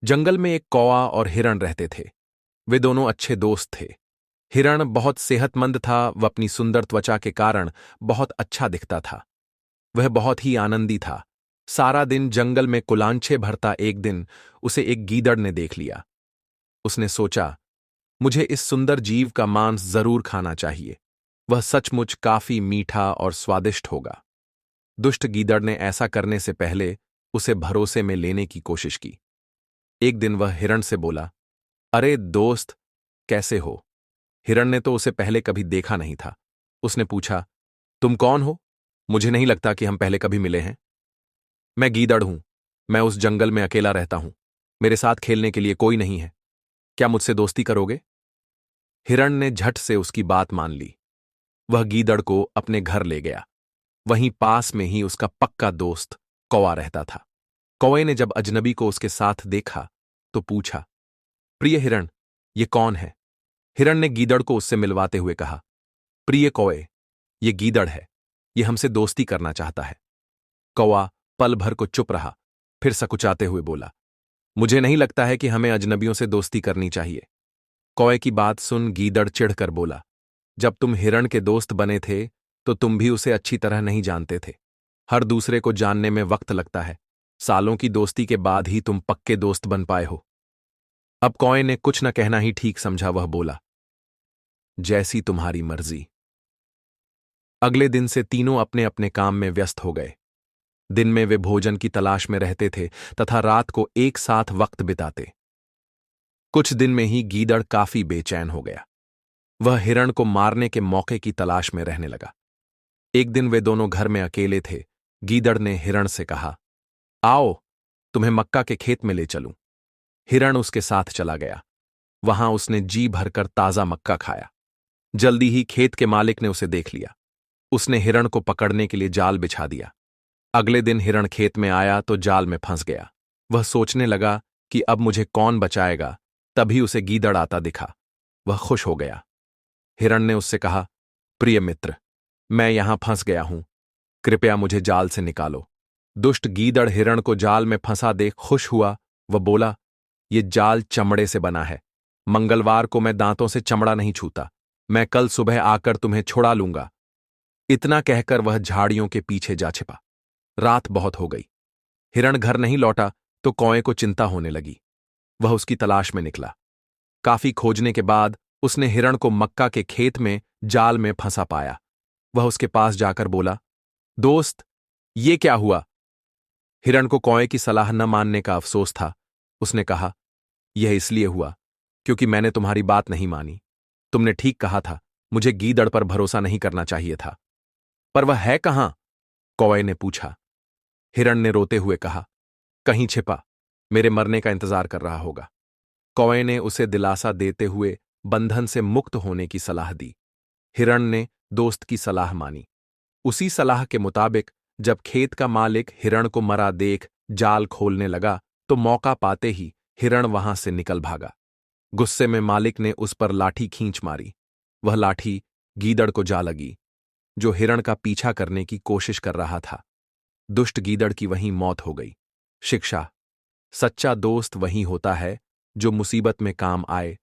जंगल में एक कौवा और हिरण रहते थे। वे दोनों अच्छे दोस्त थे। हिरण बहुत सेहतमंद था, वह अपनी सुंदर त्वचा के कारण बहुत अच्छा दिखता था। वह बहुत ही आनंदी था। सारा दिन जंगल में कुलांछे भरता एक दिन उसे एक गीदड़ ने देख लिया। उसने सोचा, मुझे इस सुंदर जीव का मांस जरूर खाना चाहिए। वह सचमुच काफी मीठा और स्वादिष्ट होगा। दुष्ट गीदड़ ने ऐसा करने से पहले उसे भरोसे में लेने की कोशिश की। एक दिन वह हिरण से बोला, अरे दोस्त, कैसे हो? हिरण ने तो उसे पहले कभी देखा नहीं था। उसने पूछा, तुम कौन हो? मुझे नहीं लगता कि हम पहले कभी मिले हैं। मैं गीदड़ हूं। मैं उस जंगल में अकेला रहता हूं। मेरे साथ खेलने के लिए कोई नहीं है। क्या मुझसे दोस्ती करोगे? हिरण ने झट से उसकी बात मान ली। वह गीदड़ को अपने घर ले गया। वहीं पास में ही उसका पक्का दोस्त कौवा रहता था। कौवे ने जब अजनबी को उसके साथ देखा तो पूछा, प्रिय हिरण, ये कौन है? हिरण ने गीदड़ को उससे मिलवाते हुए कहा, प्रिय कौवे, ये गीदड़ है। ये हमसे दोस्ती करना चाहता है। कौवा पल भर को चुप रहा, फिर सकुचाते हुए बोला, मुझे नहीं लगता है कि हमें अजनबियों से दोस्ती करनी चाहिए। कौवे की बात सुन गीदड़ चिढ़कर बोला, जब तुम हिरण के दोस्त बने थे तो तुम भी उसे अच्छी तरह नहीं जानते थे। हर दूसरे को जानने में वक्त लगता है। सालों की दोस्ती के बाद ही तुम पक्के दोस्त बन पाए हो। अब कौवे ने कुछ न कहना ही ठीक समझा। वह बोला, जैसी तुम्हारी मर्जी। अगले दिन से तीनों अपने अपने काम में व्यस्त हो गए। दिन में वे भोजन की तलाश में रहते थे तथा रात को एक साथ वक्त बिताते। कुछ दिन में ही गीदड़ काफी बेचैन हो गया। वह हिरण को मारने के मौके की तलाश में रहने लगा। एक दिन वे दोनों घर में अकेले थे। गीदड़ ने हिरण से कहा, आओ, तुम्हें मक्का के खेत में ले चलूं। हिरण उसके साथ चला गया। वहां उसने जी भरकर ताजा मक्का खाया। जल्दी ही खेत के मालिक ने उसे देख लिया। उसने हिरण को पकड़ने के लिए जाल बिछा दिया। अगले दिन हिरण खेत में आया तो जाल में फंस गया। वह सोचने लगा कि अब मुझे कौन बचाएगा। तभी उसे गीदड़ आता दिखा। वह खुश हो गया। हिरण ने उससे कहा, प्रिय मित्र, मैं यहां फंस गया हूं। कृपया मुझे जाल से निकालो। दुष्ट गीदड़ हिरण को जाल में फंसा देख खुश हुआ। वह बोला, ये जाल चमड़े से बना है। मंगलवार को मैं दांतों से चमड़ा नहीं छूता। मैं कल सुबह आकर तुम्हें छुड़ा लूंगा। इतना कहकर वह झाड़ियों के पीछे जा छिपा। रात बहुत हो गई। हिरण घर नहीं लौटा तो कौवे को चिंता होने लगी। वह उसकी तलाश में निकला। काफी खोजने के बाद उसने हिरण को मक्का के खेत में जाल में फंसा पाया। वह उसके पास जाकर बोला, दोस्त, ये क्या हुआ? हिरण को कौवे की सलाह न मानने का अफसोस था। उसने कहा, यह इसलिए हुआ क्योंकि मैंने तुम्हारी बात नहीं मानी। तुमने ठीक कहा था, मुझे गीदड़ पर भरोसा नहीं करना चाहिए था। पर वह है कहां? कौवे ने पूछा। हिरण ने रोते हुए कहा, कहीं छिपा, मेरे मरने का इंतजार कर रहा होगा। कौवे ने उसे दिलासा देते हुए बंधन से मुक्त होने की सलाह दी। हिरण ने दोस्त की सलाह मानी। उसी सलाह के मुताबिक जब खेत का मालिक हिरण को मरा देख जाल खोलने लगा तो मौका पाते ही हिरण वहां से निकल भागा। गुस्से में मालिक ने उस पर लाठी खींच मारी। वह लाठी गीदड़ को जा लगी, जो हिरण का पीछा करने की कोशिश कर रहा था। दुष्ट गीदड़ की वहीं मौत हो गई। शिक्षा, सच्चा दोस्त वही होता है जो मुसीबत में काम आए